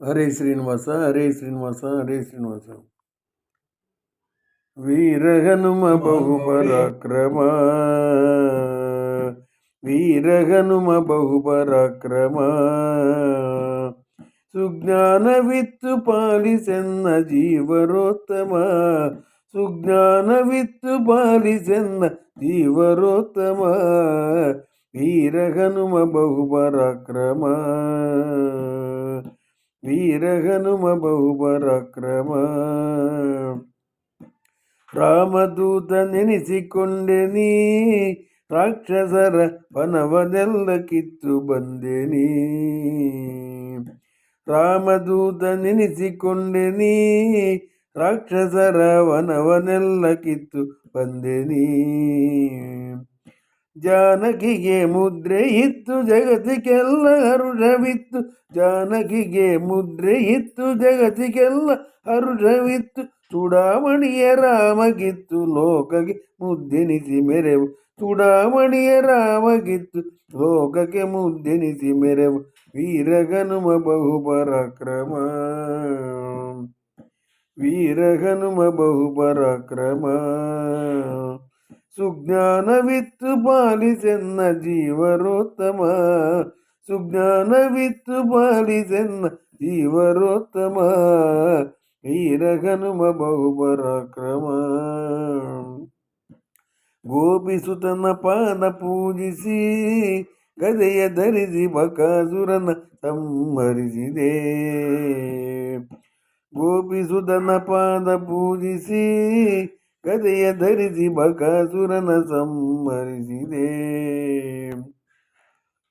హరే శ్రీనివాస హరే శ్రీనివాస హరే శ్రీనివాస. వీరహనుమ బహుపరాక్రమ, వీరహనుమ బహుపరాక్రమ, సుజ్ఞాన విత్తు పాలిసెన్న జీవరోత్తమ, సుజ్ఞాన విత్తు పాలిసెన్న జీవరోత్తమ, వీరహనుమ బహుపరాక్రమ, వీరహనుమ బహುపరాక్రమ. ರಾಮದೂತ ನೆನೆಸಿಕೊಂಡೆನಿ, ರಾಕ್ಷಸರ ವನವನೆಲ್ಲ ಕಿತ್ತು ಬಂದೆನಿ. ರಾಮದೂತ ನೆನೆಸಿಕೊಂಡೆನಿ, ರಾಕ್ಷಸರ ವನವನೆಲ್ಲ ಕಿತ್ತು ಬಂದೆನಿ. ಜಾನಕಿಗೆ ಮುದ್ರೆ ಇತ್ತು ಜಗತ್ತಿಗೆಲ್ಲ ಹರುಷವಿತ್ತು, ಜಾನಕಿಗೆ ಮುದ್ರೆ ಇತ್ತು ಜಗತ್ತಿಗೆಲ್ಲ ಹರುಷವಿತ್ತು. ಚೂಡಾಮಣಿಯ ರಾಮಗಿತ್ತು ಲೋಕಕ್ಕೆ ಮುದ್ದೆನಿಸಿ ಮೆರೆವು, ಚೂಡಾಮಣಿಯ ರಾಮಗಿತ್ತು ಲೋಕಕ್ಕೆ ಮುದ್ದೆನಿಸಿ ಮೆರೆವು. ವೀರಹನುಮ ಬಹುಪರಾಕ್ರಮ, ವೀರಹನುಮ ಬಹುಪರಾಕ್ರಮ, ಸುಜ್ಞಾನವಿತ್ತು ಪಾಲಿಸೆನ್ನ ಜೀವರೋತ್ತಮ, ಸುಜ್ಞಾನವಿತ್ತು ಪಾಲಿಸೆನ್ನ ಜೀವರೋತ್ತಮ, ವೀರಹನುಮ ಬಹುಪರಾಕ್ರಮ. ಗೋಪಿಸುತನ ಪಾದ ಪೂಜಿಸಿ ಗದೆಯ ಧರಿಸಿ ಬಕಾಸುರನ ಸಂಹರಿಸಿದೆ. ಗೋಪಿಸುತನ ಪಾದ ಪೂಜಿಸಿ ಗದೆಯ ಧರಿಸಿ ಬಕಾಸುರನ ಸಂಹರಿಸಿದೆ.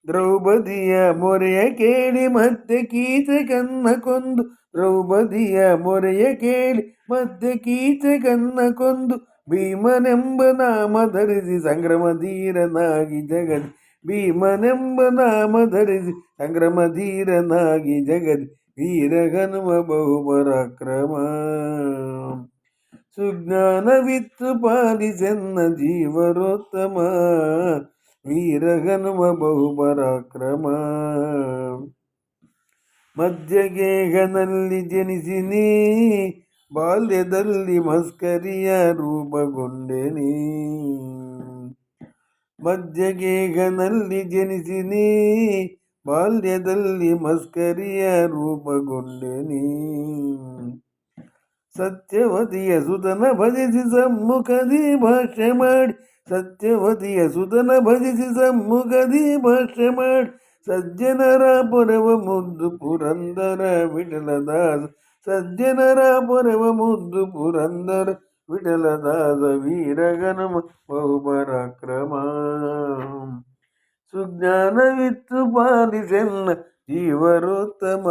ದ್ರೌಪದಿಯ ಮೊರೆಯ ಕೇಳಿ ಮತ್ತೆ ಕೀಚಕನ್ನ ಕೊಂದು, ದ್ರೌಪದಿಯ ಮೊರೆಯ ಕೇಳಿ ಮತ್ತೆ ಕೀಚಕನ್ನ ಕೊಂದು, ಭೀಮನೆಂಬ ನಾಮ ಧರಿಸಿ ಸಂಗ್ರಮಧೀರನಾಗಿ ಜಗದಿ, ಭೀಮನೆಂಬ ನಾಮ ಧರಿಸಿ ಸಂಗ್ರಮಧೀರನಾಗಿ ಜಗದಿ. ವೀರಹನುಮ ಬಹುಪರಾಕ್ರಮ, ಸುಜ್ಞಾನವಿತ್ತು ಪಾಲಿಸೆನ್ನ ಜೀವರೋತ್ತಮ, ವೀರಹನುಮ ಬಹುಪರಾಕ್ರಮ. ಮಧ್ಯಗೇಹನಲ್ಲಿ ಜನಿಸಿನಿ, ಬಾಲ್ಯದಲ್ಲಿ ಮಸ್ಕರಿಯ ರೂಪಗೊಂಡೆನಿ. ಮಧ್ಯಗೇಹನಲ್ಲಿ ಜನಿಸಿನಿ, ಬಾಲ್ಯದಲ್ಲಿ ಮಸ್ಕರಿಯ ರೂಪಗೊಂಡೆನಿ. ಸತ್ಯವತಿಯ ಸುತನ ಭಜಿಸಿ ಸಮ್ಮುಖದಿ ಭಾಷ್ಯ ಮಾಡಿ, ಸತ್ಯವತಿಯ ಸುತನ ಭಜಿಸಿ ಸಮ್ಮುಖದಿ ಭಾಷ್ಯ ಮಾಡಿ, ಸಜ್ಜನರ ಪೊರವ ಮುದ್ದು ಪುರಂದರ ವಿಠಲದಾಸ, ಸಜ್ಜನರ ಪೊರವ ಮುದ್ದು ಪುರಂದರ ವಿಠಲದಾಸ. ವೀರಹನುಮ ಬಹುಪರಾಕ್ರಮ, ಸುಜ್ಞಾನವಿತ್ತು ಪಾಲಿಸೆನ್ನ ಜೀವರೋತ್ತಮ,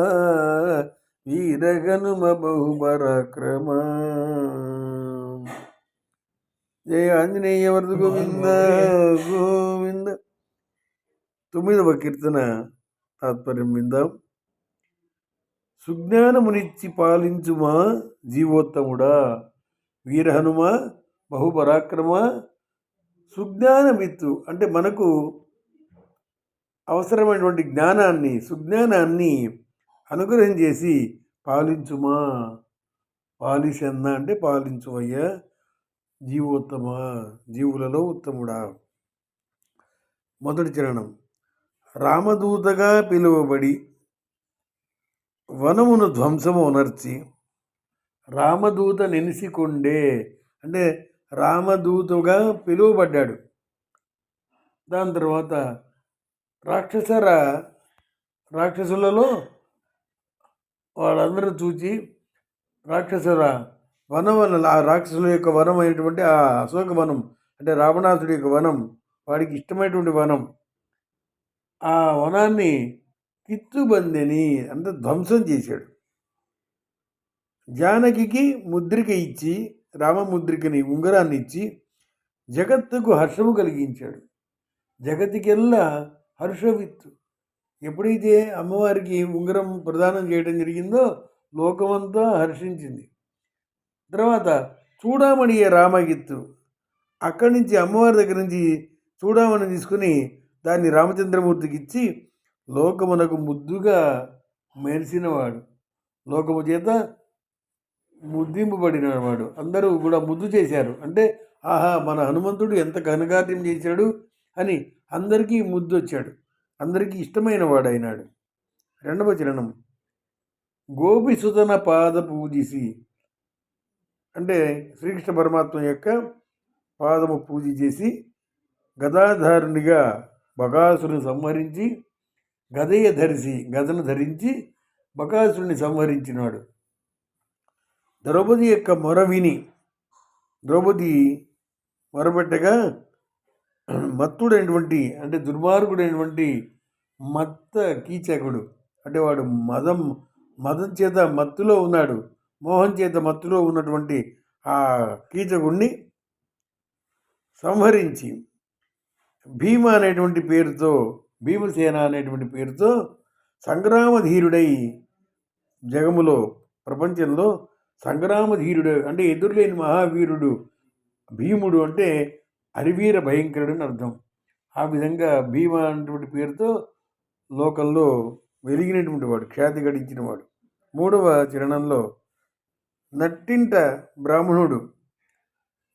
వీరహనుమ బహుపరాక్రమ. జయ ఆంజనేయ వరద గోవింద గోవింద. 9వ కీర్తన తాత్పర్యం విందాం. సుజ్ఞానమునిచ్చి పాలించుమా జీవోత్తముడా, వీరహనుమ బహుపరాక్రమ. సుజ్ఞానమిత్తు అంటే మనకు అవసరమైనటువంటి జ్ఞానాన్ని, సుజ్ఞానాన్ని అనుగ్రహం చేసి పాలించుమా. పాలిసెన్న అంటే పాలించువయ్యా, జీవోత్తమ జీవులలో ఉత్తముడా. మొదటి చరణం. రామదూతగా పిలువబడి వనమును ధ్వంసము ఉనర్చి, రామదూత నెనిసికొండే అంటే రామదూతగా పిలువబడ్డాడు. దాని తర్వాత రాక్షసులలో వాళ్ళందరూ చూచి రాక్షసుల వనం వల్ల, ఆ రాక్షసుల యొక్క వనం అయినటువంటి ఆ అశోక వనం అంటే రావణాసుడి యొక్క వనం, వాడికి ఇష్టమైనటువంటి వనం, ఆ వనాన్ని కిత్తుబందెని అంటే ధ్వంసం చేశాడు. జానకి ముద్రిక ఇచ్చి, రామముద్రికని ఉంగరాన్ని ఇచ్చి జగత్తుకు హర్షము కలిగించాడు. జగతికెల్లా హర్షవిత్తు. ఎప్పుడైతే అమ్మవారికి ఉంగరం ప్రదానం చేయడం జరిగిందో లోకమంతా హర్షించింది. తర్వాత చూడామణియ రామగిత్తు, అక్కడి నుంచి అమ్మవారి దగ్గర నుంచి చూడామణి తీసుకుని దాన్ని రామచంద్రమూర్తికి ఇచ్చి లోకమునకు ముద్దుగా మెరిసినవాడు. లోకము చేత ముద్దింపబడినవాడు. అందరూ కూడా ముద్దు చేశారు. అంటే ఆహా! మన హనుమంతుడు ఎంత ఘనకార్యం చేశాడు అని అందరికీ ముద్దొచ్చాడు. అందరికీ ఇష్టమైన వాడైనాడు. రెండవ చరణం గోపిసుతన పాద పూజిసి, అంటే శ్రీకృష్ణ పరమాత్మ యొక్క పాదము పూజ చేసి గదాధారునిగా బకాసురుని సంహరించి గదను ధరించి బకాసురుని సంహరించినాడు. ద్రౌపది యొక్క మొర విని ద్రౌపది మొరపెట్టగా మత్తుడైనటువంటి అంటే దుర్మార్గుడైనటువంటి మత్త కీచకుడు, అంటే వాడు మదం చేత మత్తులో ఉన్నాడు, మోహం చేత మత్తులో ఉన్నటువంటి ఆ కీచకుడిని సంహరించి భీమ అనేటువంటి పేరుతో, భీమసేన అనేటువంటి పేరుతో సంగ్రామధీరుడై జగములో ప్రపంచంలో సంగ్రామధీరుడు అంటే ఎదురులేని మహావీరుడు భీముడు, అంటే అరివీర భయంకరుడు అని అర్థం. ఆ విధంగా భీమ అనేటువంటి పేరుతో లోకంలో వెలిగినటువంటి వాడు, ఖ్యాతి గడించిన వాడు. మూడవ చరణంలో నట్టింట బ్రాహ్మణుడు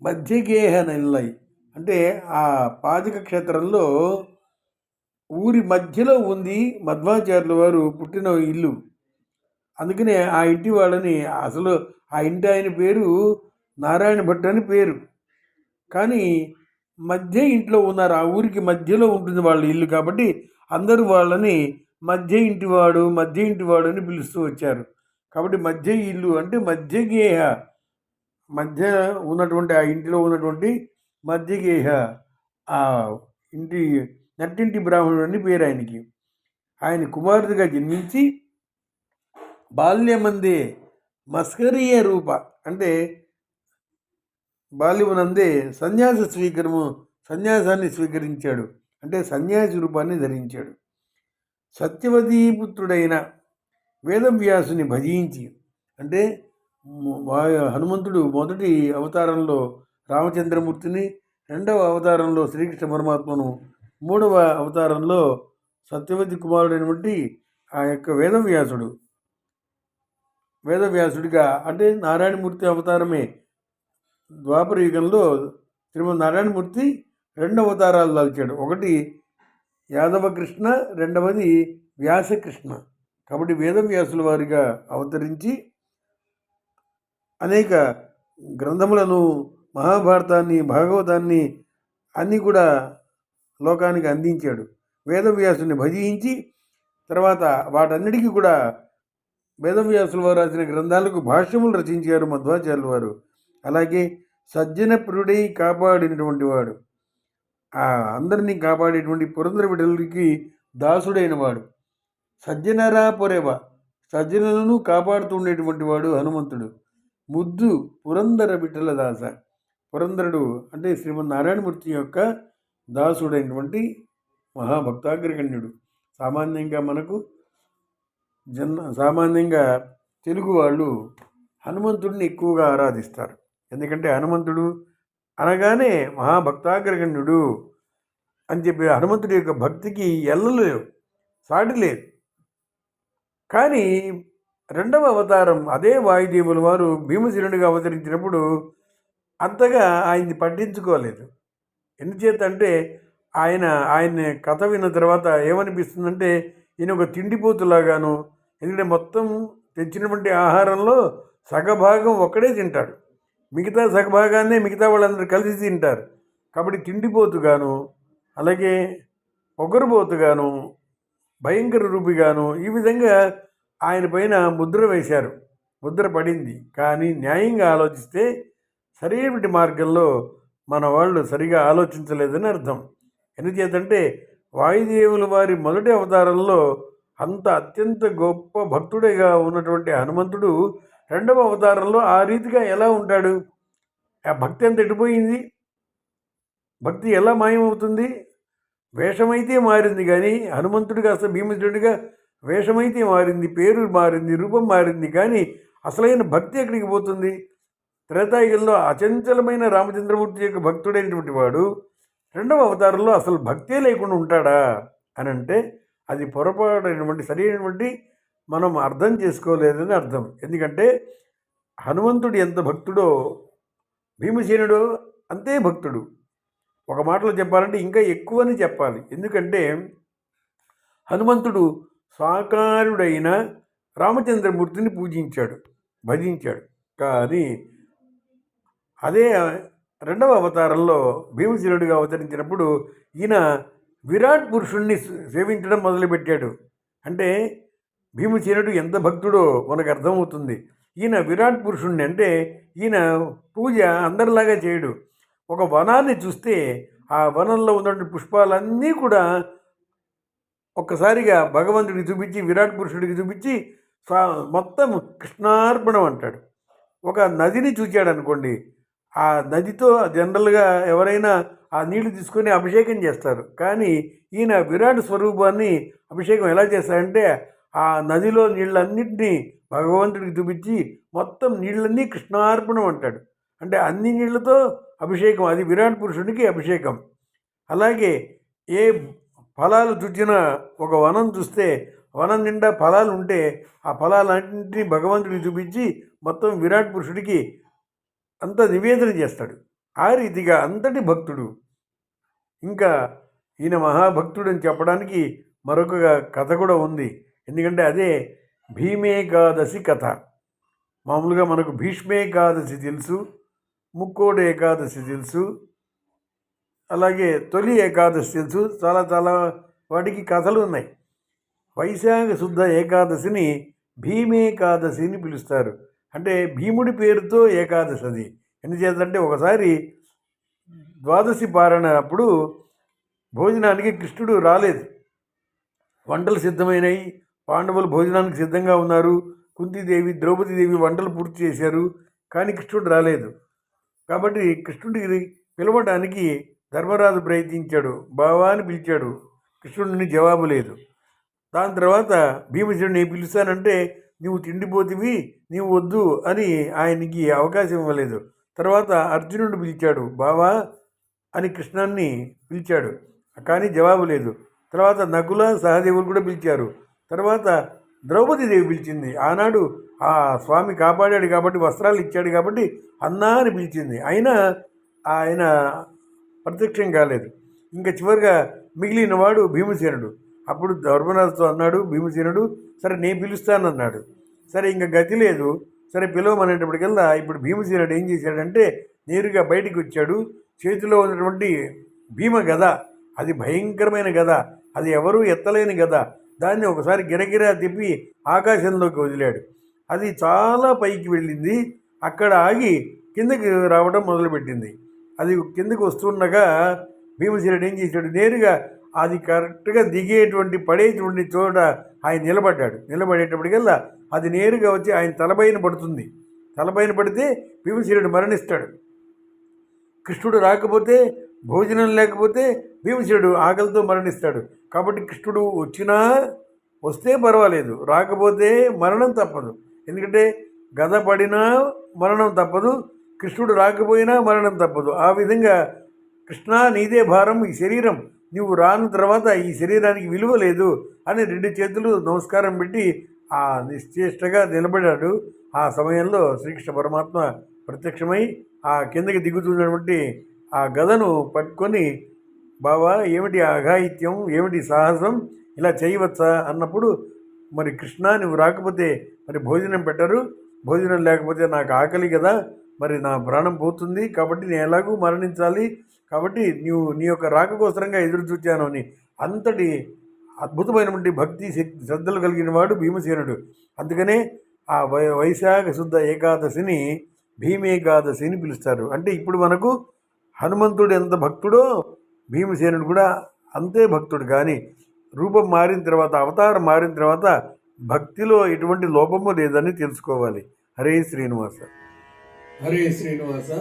మధ్యగేహ నెల్లై, అంటే ఆ పాదిక క్షేత్రంలో ఊరి మధ్యలో ఉంది మధ్వాచార్యుల వారు పుట్టిన ఇల్లు. అందుకనే ఆ ఇంటి వాళ్ళని, అసలు ఆ ఇంటి ఆయన పేరు నారాయణ భట్ అని పేరు, కానీ మధ్య ఇంట్లో ఉన్నారు. ఆ ఊరికి మధ్యలో ఉంటుంది వాళ్ళ ఇల్లు కాబట్టి అందరూ వాళ్ళని మధ్య ఇంటివాడు అని పిలుస్తూ వచ్చారు. కాబట్టి మధ్య ఇల్లు అంటే మధ్యగేహ, మధ్య ఉన్నటువంటి ఆ ఇంటిలో ఉన్నటువంటి మధ్యగేహ ఆ ఇంటి నట్టింటి బ్రాహ్మణుడు అని పేరు ఆయనకి. ఆయన కుమారుడిగా జన్మించి బాల్యమందే మస్కరీయ రూప, అంటే బాల్యమునందే సన్యాసాన్ని స్వీకరించాడు, అంటే సన్యాసి రూపాన్ని ధరించాడు. సత్యవతీపుత్రుడైన వేదవ్యాసుని భజించి, అంటే హనుమంతుడు మొదటి అవతారంలో రామచంద్రమూర్తిని, రెండవ అవతారంలో శ్రీకృష్ణ పరమాత్మను, మూడవ అవతారంలో సత్యవతి కుమారుడైనటువంటి ఆ యొక్క వేదవ్యాసుడిగా, అంటే నారాయణమూర్తి అవతారమే. ద్వాపర యుగంలో శ్రీమద్ నారాయణమూర్తి రెండు అవతారాలు దాల్చాడు. ఒకటి యాదవకృష్ణ, రెండవది వ్యాసకృష్ణ. కాబట్టి వేదవ్యాసుల వారిగా అవతరించి అనేక గ్రంథములను, మహాభారతాన్ని, భాగవతాన్ని అన్నీ కూడా లోకానికి అందించాడు. వేదవ్యాసుని భజించి తర్వాత వాటన్నిటికీ కూడా వేదవ్యాసుల వారు రాసిన గ్రంథాలకు భాష్యములు రచించారు మధ్వాచార్యుల వారు. అలాగే సజ్జన ప్రియుడై కాపాడినటువంటి వాడు, అందరినీ కాపాడేటువంటి పురంధర విఠలుడికి దాసుడైన వాడు, సజ్జనరా పొరెవ, సజ్జనులను కాపాడుతుండేటువంటి వాడు హనుమంతుడు. ముద్దు పురంధర విఠల దాస, పురంధరుడు అంటే శ్రీమన్ నారాయణమూర్తి యొక్క దాసుడైనటువంటి మహాభక్తాగ్రగణ్యుడు. సామాన్యంగా తెలుగు వాళ్ళు హనుమంతుడిని ఎక్కువగా ఆరాధిస్తారు. ఎందుకంటే హనుమంతుడు అనగానే మహాభక్తాగ్రగణ్యుడు అని చెప్పి హనుమంతుడి యొక్క భక్తికి ఎల్లలేవు, సాటి లేదు. కానీ రెండవ అవతారం అదే వాయుదేవుల వారు భీమసేనుడిగా అవతరించినప్పుడు అంతగా ఆయన్ని పట్టించుకోలేదు. ఎందుచేత అంటే ఆయన కథ విన్న తర్వాత ఏమనిపిస్తుందంటే ఈయన ఒక తిండిపోతులాగాను, ఎందుకంటే మొత్తం తెచ్చినటువంటి ఆహారంలో సగభాగం ఒక్కడే తింటాడు, మిగతా సగభాగాన్నే మిగతా వాళ్ళందరూ కలిసి తింటారు. కాబట్టి తిండిపోతుగాను, అలాగే పొగరుబోతుగాను, భయంకర రూపిగాను ఈ విధంగా ఆయన పైన ముద్ర వేశారు. ముద్ర పడింది. కానీ న్యాయంగా ఆలోచిస్తే సరైనటువంటి మార్గంలో మన వాళ్ళు సరిగా ఆలోచించలేదని అర్థం. ఎందుచేతంటే వాయుదేవుల వారి మొదటి అవతారంలో అంత అత్యంత గొప్ప భక్తుడిగా ఉన్నటువంటి హనుమంతుడు రెండవ అవతారంలో ఆ రీతిగా ఎలా ఉంటాడు? ఆ భక్తి అంత ఎడిపోయింది, భక్తి ఎలా మాయమవుతుంది? వేషమైతే మారింది, కానీ హనుమంతుడు కాస్త భీమసేనుడిగా వేషమైతే మారింది, పేరు మారింది, రూపం మారింది, కానీ అసలైన భక్తి ఎక్కడికి పోతుంది? త్రేతాయుగంలో అచంచలమైన రామచంద్రమూర్తి యొక్క భక్తుడైనటువంటి వాడు రెండవ అవతారంలో అసలు భక్తే లేకుండా ఉంటాడా అని అంటే అది పొరపాటైనటువంటి సరైనటువంటి మనం అర్థం చేసుకోలేదని అర్థం. ఎందుకంటే హనుమంతుడు ఎంత భక్తుడో భీమసేనుడు అంతే భక్తుడు. ఒక మాటలో చెప్పాలంటే ఇంకా ఎక్కువని చెప్పాలి. ఎందుకంటే హనుమంతుడు సాకారుడైన రామచంద్రమూర్తిని పూజించాడు, భజించాడు. కానీ అదే రెండవ అవతారంలో భీమసేనుడిగా అవతరించినప్పుడు ఈయన విరాట్ పురుషుణ్ణి సేవించడం మొదలుపెట్టాడు. అంటే భీమసేనుడు ఎంత భక్తుడో మనకు అర్థమవుతుంది. ఈయన విరాట్ పురుషుణ్ణి అంటే ఈయన పూజ అందరిలాగా చేయడు. ఒక వనాన్ని చూస్తే ఆ వనంలో ఉన్నటువంటి పుష్పాలన్నీ కూడా ఒక్కసారిగా భగవంతుడికి చూపించి విరాట్ పురుషుడికి చూపించి మొత్తం కృష్ణార్పణం అంటాడు. ఒక నదిని చూచాడు అనుకోండి, ఆ నదితో జనరల్గా ఎవరైనా ఆ నీళ్లు తీసుకొని అభిషేకం చేస్తారు. కానీ ఈయన విరాట్ స్వరూపాన్ని అభిషేకం ఎలా చేస్తారంటే ఆ నదిలో నీళ్ళన్నింటినీ భగవంతుడికి చూపించి మొత్తం నీళ్ళన్నీ కృష్ణార్పణం అంటాడు. అంటే అన్ని నీళ్లతో అభిషేకం, అది విరాట్ పురుషుడికి అభిషేకం. అలాగే ఏ ఫలాలు చూచినా ఒక వనం చూస్తే వనం నిండా ఫలాలు ఉంటే ఆ ఫలాలన్నింటినీ భగవంతుడికి చూపించి మొత్తం విరాట్ పురుషుడికి అంత నివేదన చేస్తాడు. ఆ రీతిగా అంతటి భక్తుడు. ఇంకా ఈయన మహాభక్తుడు అని చెప్పడానికి మరొక కథ కూడా ఉంది. ఎందుకంటే అదే భీమేకాదశి కథ. మామూలుగా మనకు భీష్మేకాదశి తెలుసు, ముక్కోడు ఏకాదశి తెలుసు, అలాగే తొలి ఏకాదశి తెలుసు. చాలా చాలా వాటికి కథలు ఉన్నాయి. వైశాఖ శుద్ధ ఏకాదశిని భీమేకాదశి అని పిలుస్తారు. అంటే భీముడి పేరుతో ఏకాదశి అది. ఎందుచేతంటే ఒకసారి ద్వాదశి పారణ అప్పుడు భోజనానికి కృష్ణుడు రాలేదు. వంటలు సిద్ధమైనవి, పాండవులు భోజనానికి సిద్ధంగా ఉన్నారు. కుంతీదేవి, ద్రౌపదీదేవి వంటలు పూర్తి చేశారు. కానీ కృష్ణుడు రాలేదు. కాబట్టి కృష్ణుడికి పిలవడానికి ధర్మరాజు ప్రయత్నించాడు, బావా అని పిలిచాడు. కృష్ణుడిని జవాబు లేదు. దాని తర్వాత భీమసేనుడిని పిలుస్తానంటే నువ్వు తిండిపోతివి, నీవు వద్దు అని ఆయనకి అవకాశం ఇవ్వలేదు. తర్వాత అర్జునుడు పిలిచాడు, బావా అని కృష్ణాన్ని పిలిచాడు, కానీ జవాబు లేదు. తర్వాత నకుల, సహదేవులు కూడా పిలిచారు. తర్వాత ద్రౌపదీదేవి పిలిచింది. ఆనాడు ఆ స్వామి కాపాడాడు కాబట్టి, వస్త్రాలు ఇచ్చాడు కాబట్టి అన్నా అని పిలిచింది. అయినా ఆయన ప్రత్యక్షం కాలేదు. ఇంకా చివరిగా మిగిలిన వాడు భీమసేనుడు. అప్పుడు ధర్మరాజుతో అన్నాడు భీమసేనుడు, సరే నేను పిలుస్తానన్నాడు. సరే ఇంకా గతి లేదు, సరే పిలవమనేటప్పటికల్లా ఇప్పుడు భీమసేనుడు ఏం చేశాడంటే నేరుగా బయటికి వచ్చాడు. చేతిలో ఉన్నటువంటి భీమ గద, అది భయంకరమైన గద, అది ఎవరూ ఎత్తలేని గద. దాన్ని ఒకసారి గిరగిరా తిప్పి ఆకాశంలోకి వదిలాడు. అది చాలా పైకి వెళ్ళింది. అక్కడ ఆగి కిందకి రావడం మొదలుపెట్టింది. అది కిందకి వస్తుండగా భీమసేనుడు ఏం చేశాడు, నేరుగా అది కరెక్ట్గా దిగేటువంటి పడేటువంటి చోట ఆయన నిలబడ్డాడు. నిలబడేటప్పటికల్లా అది నేరుగా వచ్చి ఆయన తలపైన పడుతుంది. తలపైన పడితే భీమసేనుడు మరణిస్తాడు. కృష్ణుడు రాకపోతే, భోజనం లేకపోతే భీమసేనుడు ఆకలితో మరణిస్తాడు. కాబట్టి కృష్ణుడు వస్తే పర్వాలేదు, రాకపోతే మరణం తప్పదు. ఎందుకంటే గద పడినా మరణం తప్పదు, కృష్ణుడు రాకపోయినా మరణం తప్పదు. ఆ విధంగా కృష్ణ నీదే భారం, ఈ శరీరం నువ్వు రాని తర్వాత ఈ శరీరానికి విలువ లేదు అని 2 చేతులు నమస్కారం పెట్టి ఆ నిశ్చేష్టగా నిలబడ్డాడు. ఆ సమయంలో శ్రీకృష్ణ పరమాత్మ ప్రత్యక్షమై ఆ కిందకి దిగుతున్నటువంటి ఆ గదను పట్టుకొని, బావా ఏమిటి అఘాయిత్యం, ఏమిటి సాహసం, ఇలా చేయవచ్చా అన్నప్పుడు, మరి కృష్ణ నువ్వు రాకపోతే మరి భోజనం పెట్టరు, భోజనం లేకపోతే నాకు ఆకలి కదా, మరి నా ప్రాణం పోతుంది, కాబట్టి నేను ఎలాగూ మరణించాలి, కాబట్టి నీ యొక్క రాక కోసరంగా ఎదురు చూచాను అని అంతటి అద్భుతమైనటువంటి భక్తి శక్తి శ్రద్ధలు కలిగిన వాడు భీమసేనుడు. అందుకనే ఆ వైశాఖ శుద్ధ ఏకాదశిని భీమేకాదశి అని పిలుస్తారు. అంటే ఇప్పుడు మనకు హనుమంతుడు ఎంత భక్తుడో భీమసేనుడు కూడా అంతే భక్తుడు. కానీ రూపం మారిన తర్వాత, అవతారం మారిన తర్వాత భక్తిలో ఎటువంటి లోపము లేదని తెలుసుకోవాలి. హరే శ్రీనివాస. హరే శ్రీనివాస.